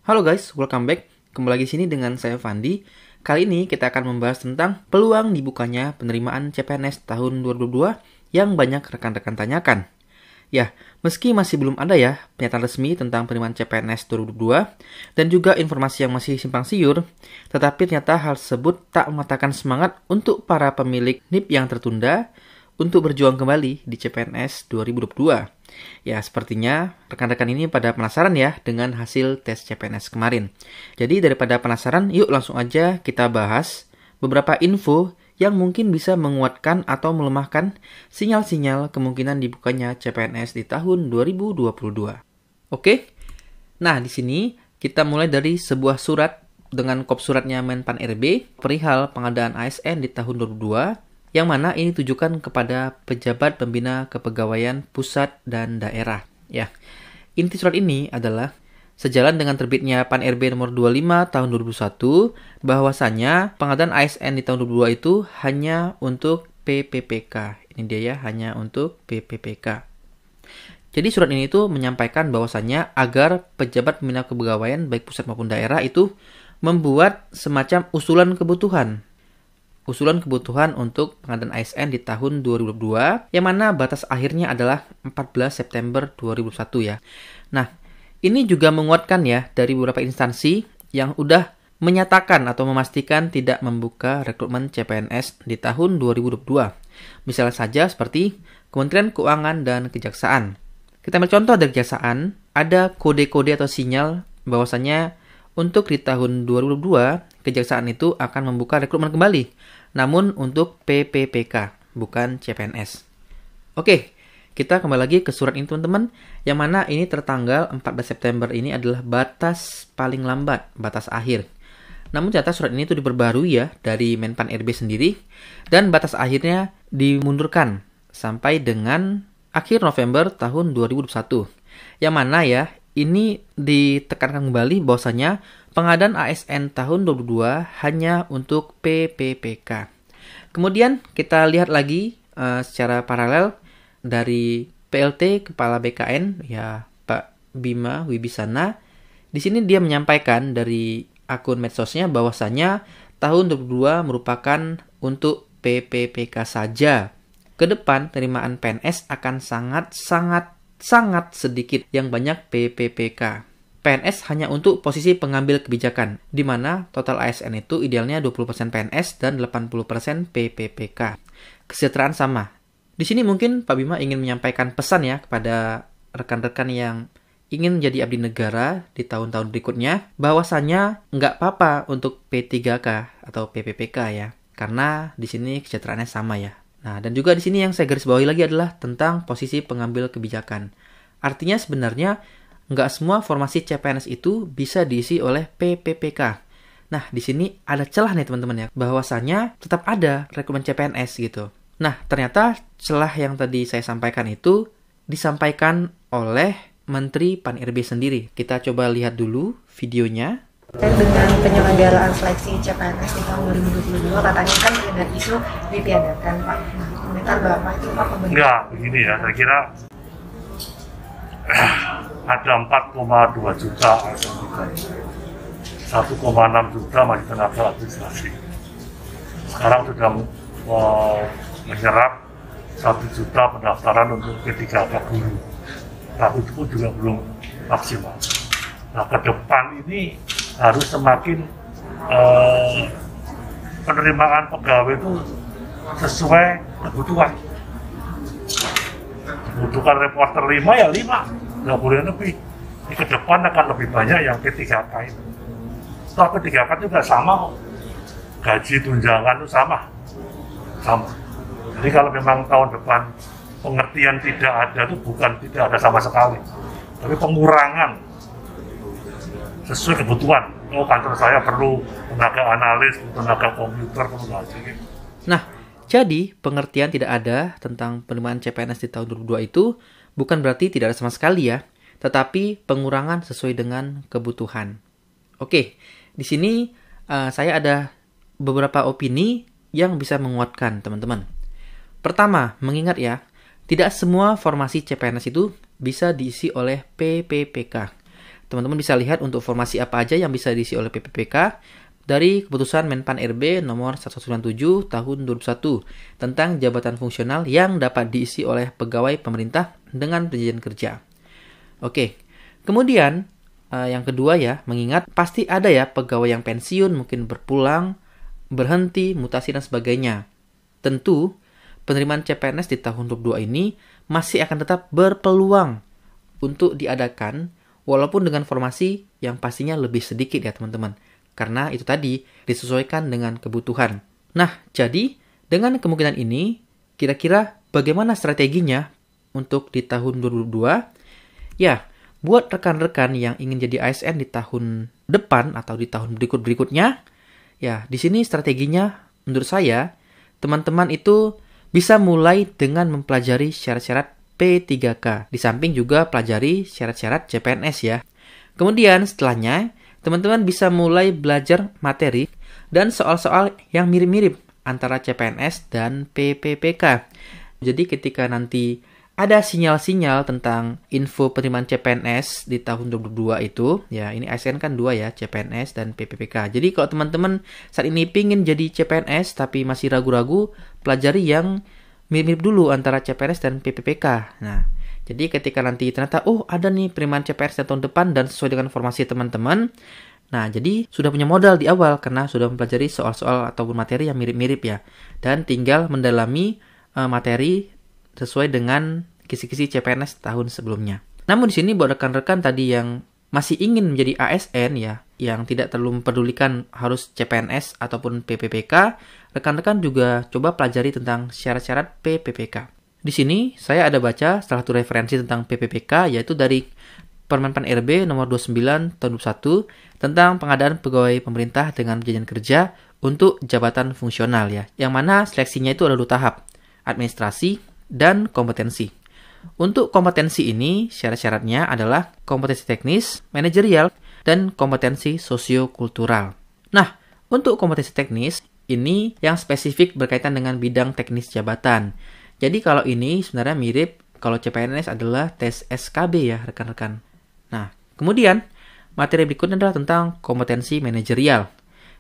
Halo guys, welcome back. Kembali lagi sini dengan saya Fandi. Kali ini kita akan membahas tentang peluang dibukanya penerimaan CPNS tahun 2022 yang banyak rekan-rekan tanyakan. Ya, meski masih belum ada ya pernyataan resmi tentang penerimaan CPNS 2022 dan juga informasi yang masih simpang siur, tetapi ternyata hal tersebut tak mematahkan semangat untuk para pemilik NIP yang tertunda untuk berjuang kembali di CPNS 2022. Ya, sepertinya rekan-rekan ini pada penasaran ya dengan hasil tes CPNS kemarin. Jadi daripada penasaran, yuk langsung aja kita bahas beberapa info yang mungkin bisa menguatkan atau melemahkan sinyal-sinyal kemungkinan dibukanya CPNS di tahun 2022. Oke? Nah, di sini kita mulai dari sebuah surat dengan kop suratnya Menpan RB perihal pengadaan ASN di tahun 2022, yang mana ini ditujukan kepada pejabat pembina kepegawaian pusat dan daerah. Ya, inti surat ini adalah sejalan dengan terbitnya Pan RB nomor 25 tahun 2001, bahwasanya pengadaan ASN di tahun 2022 itu hanya untuk PPPK. Ini dia ya, hanya untuk PPPK. Jadi surat ini tuh menyampaikan bahwasanya agar pejabat pembina kepegawaian baik pusat maupun daerah itu membuat semacam usulan kebutuhan untuk pengadaan ASN di tahun 2022, yang mana batas akhirnya adalah 14 September 2021 ya. Nah, ini juga menguatkan ya dari beberapa instansi yang udah menyatakan atau memastikan tidak membuka rekrutmen CPNS di tahun 2022. Misalnya saja seperti Kementerian Keuangan dan Kejaksaan. Kita ambil contoh dari Kejaksaan, ada kode-kode atau sinyal bahwasanya untuk di tahun 2022, Kejaksaan itu akan membuka rekrutmen kembali, namun untuk PPPK, bukan CPNS. Oke, kita kembali lagi ke surat ini teman-teman, yang mana ini tertanggal 14 September ini adalah batas paling lambat, batas akhir. Namun ternyata surat ini itu diperbarui ya dari Menpan RB sendiri, dan batas akhirnya dimundurkan sampai dengan akhir November tahun 2021. Yang mana ya, ini ditekankan kembali bahwasanya pengadaan ASN tahun 2022 hanya untuk PPPK. Kemudian kita lihat lagi secara paralel dari PLT Kepala BKN ya Pak Bima Wibisana. Di sini dia menyampaikan dari akun medsosnya bahwasanya tahun 2022 merupakan untuk PPPK saja. Kedepan penerimaan PNS akan sangat sedikit yang banyak PPPK. PNS hanya untuk posisi pengambil kebijakan, di mana total ASN itu idealnya 20% PNS dan 80% PPPK. Kesejahteraan sama. Di sini mungkin Pak Bima ingin menyampaikan pesan ya kepada rekan-rekan yang ingin menjadi abdi negara di tahun-tahun berikutnya, bahwasanya nggak apa-apa untuk P3K atau PPPK ya, karena di sini kesejahteraannya sama ya. Nah, dan juga di sini yang saya garis bawahi lagi adalah tentang posisi pengambil kebijakan. Artinya sebenarnya nggak semua formasi CPNS itu bisa diisi oleh PPPK. Nah, di sini ada celah nih teman-teman ya, bahwasanya tetap ada rekrutmen CPNS gitu. Nah, ternyata celah yang tadi saya sampaikan itu disampaikan oleh Menteri Pan RB sendiri. Kita coba lihat dulu videonya. Dengan penyelenggaraan seleksi CPNS di tahun 2022, katanya kan ada isu ditiadakan Pak. Komentar Bapak itu Pak pemerintah? Enggak, begini ya, saya kira ada 4,2 juta, 1,6 juta masih tenaga administrasi. Sekarang sudah menyerap 1 juta pendaftaran untuk P3K guru, tapi itu pun juga belum maksimal. Nah, ke depan ini harus semakin penerimaan pegawai itu sesuai kebutuhan. Kebutuhan reporter 5 ya 5, nggak boleh lebih. Ini ke depan akan lebih banyak yang P3K itu. Setelah P3K juga sama, gaji tunjangan itu sama. Jadi kalau memang tahun depan pengertian tidak ada itu bukan tidak ada sama sekali, tapi pengurangan sesuai kebutuhan. Oh, kantor saya perlu tenaga analis, tenaga komputer, perlu lagi. Nah, jadi pengertian tidak ada tentang penerimaan CPNS di tahun 2022 itu bukan berarti tidak ada sama sekali ya, tetapi pengurangan sesuai dengan kebutuhan. Oke, di sini saya ada beberapa opini yang bisa menguatkan teman-teman. Pertama, mengingat ya, tidak semua formasi CPNS itu bisa diisi oleh PPPK. teman-teman bisa lihat untuk formasi apa aja yang bisa diisi oleh PPPK dari keputusan Menpan RB nomor 197 tahun 2001 tentang jabatan fungsional yang dapat diisi oleh pegawai pemerintah dengan perjanjian kerja. Oke, kemudian yang kedua ya, mengingat pasti ada ya pegawai yang pensiun, mungkin berpulang, berhenti, mutasi dan sebagainya. Tentu, penerimaan CPNS di tahun 2022 ini masih akan tetap berpeluang untuk diadakan walaupun dengan formasi yang pastinya lebih sedikit ya teman-teman. Karena itu tadi disesuaikan dengan kebutuhan. Nah, jadi dengan kemungkinan ini, kira-kira bagaimana strateginya untuk di tahun 2022? Ya, buat rekan-rekan yang ingin jadi ASN di tahun depan atau di tahun berikutnya, ya di sini strateginya menurut saya, teman-teman itu bisa mulai dengan mempelajari syarat-syarat P3K. Di samping juga pelajari syarat-syarat CPNS ya. Kemudian setelahnya, teman-teman bisa mulai belajar materi dan soal-soal yang mirip-mirip antara CPNS dan PPPK. Jadi ketika nanti ada sinyal-sinyal tentang info penerimaan CPNS di tahun 2022 itu, ya ini ASN kan 2 ya, CPNS dan PPPK. Jadi kalau teman-teman saat ini pingin jadi CPNS tapi masih ragu-ragu, pelajari yang mirip-mirip dulu antara CPNS dan PPPK. Nah, jadi ketika nanti ternyata, ada nih penerimaan CPNS tahun depan dan sesuai dengan formasi teman-teman, nah jadi sudah punya modal di awal karena sudah mempelajari soal-soal ataupun materi yang mirip-mirip ya. Dan tinggal mendalami materi sesuai dengan kisi-kisi CPNS tahun sebelumnya. Namun di sini buat rekan-rekan tadi yang masih ingin menjadi ASN ya, yang tidak terlalu mempedulikan harus CPNS ataupun PPPK, rekan-rekan juga coba pelajari tentang syarat-syarat PPPK. Di sini saya ada baca salah satu referensi tentang PPPK yaitu dari Permenpan RB nomor 29 tahun 2021 tentang pengadaan pegawai pemerintah dengan perjanjian kerja untuk jabatan fungsional ya, yang mana seleksinya itu ada 2 tahap, administrasi dan kompetensi. Untuk kompetensi ini, syarat-syaratnya adalah kompetensi teknis, manajerial, dan kompetensi sosiokultural. Nah, untuk kompetensi teknis, ini yang spesifik berkaitan dengan bidang teknis jabatan. Jadi kalau ini sebenarnya mirip kalau CPNS adalah tes SKB ya rekan-rekan. Nah, kemudian materi berikutnya adalah tentang kompetensi manajerial.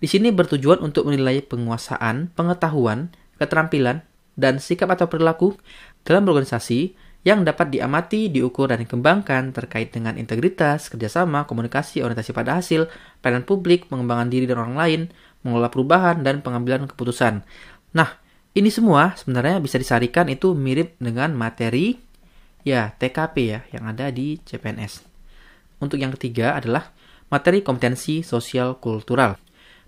Di sini bertujuan untuk menilai penguasaan, pengetahuan, keterampilan, dan sikap atau perilaku dalam organisasi yang dapat diamati, diukur, dan dikembangkan terkait dengan integritas, kerjasama, komunikasi, orientasi pada hasil, pelayanan publik, pengembangan diri dan orang lain, mengelola perubahan, dan pengambilan keputusan. Nah, ini semua sebenarnya bisa disarikan itu mirip dengan materi ya TKP ya yang ada di CPNS. Untuk yang ketiga adalah materi kompetensi sosial kultural.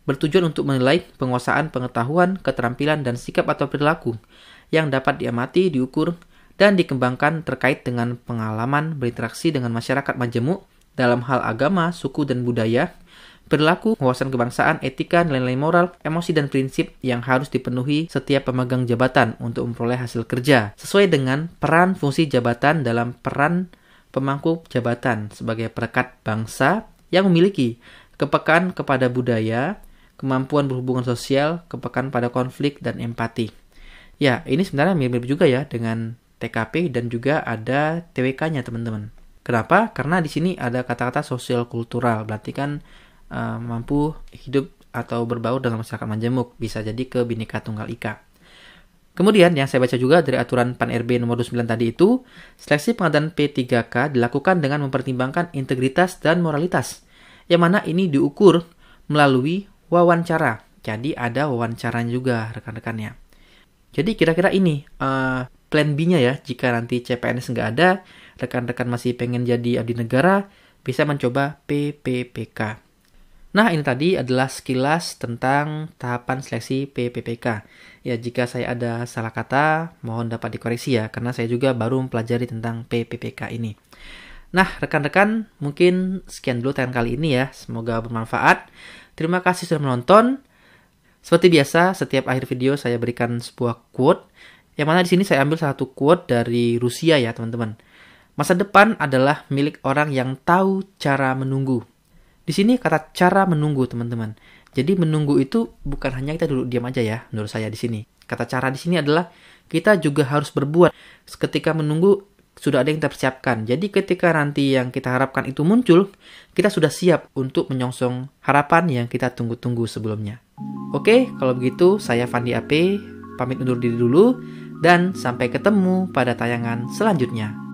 Bertujuan untuk menilai penguasaan pengetahuan, keterampilan, dan sikap atau perilaku yang dapat diamati, diukur, dan dikembangkan terkait dengan pengalaman berinteraksi dengan masyarakat majemuk dalam hal agama, suku, dan budaya, perilaku, wawasan kebangsaan, etika, nilai-nilai moral, emosi, dan prinsip yang harus dipenuhi setiap pemegang jabatan untuk memperoleh hasil kerja, sesuai dengan peran fungsi jabatan dalam peran pemangku jabatan sebagai perekat bangsa yang memiliki kepekaan kepada budaya, kemampuan berhubungan sosial, kepekaan pada konflik, dan empati. Ya, ini sebenarnya mirip-mirip juga ya dengan TKP dan juga ada TWK-nya teman-teman. Kenapa? Karena di sini ada kata-kata sosial kultural, berarti kan mampu hidup atau berbaur dengan masyarakat majemuk, bisa jadi ke Bhinneka Tunggal Ika. Kemudian yang saya baca juga dari aturan PAN RB nomor 29 tadi itu, seleksi pengadaan P3K dilakukan dengan mempertimbangkan integritas dan moralitas, yang mana ini diukur melalui wawancara. Jadi ada wawancaranya juga rekan-rekannya. Jadi kira-kira ini plan B-nya ya, jika nanti CPNS nggak ada, rekan-rekan masih pengen jadi abdi negara, bisa mencoba PPPK. Nah, ini tadi adalah sekilas tentang tahapan seleksi PPPK. Ya, jika saya ada salah kata, mohon dapat dikoreksi ya, karena saya juga baru mempelajari tentang PPPK ini. Nah, rekan-rekan, mungkin sekian dulu tayangan kali ini ya. Semoga bermanfaat. Terima kasih sudah menonton. Seperti biasa, setiap akhir video saya berikan sebuah quote, yang mana di sini saya ambil satu quote dari Rusia ya, teman-teman. Masa depan adalah milik orang yang tahu cara menunggu. Di sini kata cara menunggu, teman-teman. Jadi menunggu itu bukan hanya kita duduk diam aja ya, menurut saya di sini. Kata cara di sini adalah kita juga harus berbuat. Ketika menunggu, sudah ada yang kita persiapkan. Jadi ketika nanti yang kita harapkan itu muncul, kita sudah siap untuk menyongsong harapan yang kita tunggu-tunggu sebelumnya. Oke, kalau begitu saya Fandi AP, pamit undur diri dulu, dan sampai ketemu pada tayangan selanjutnya.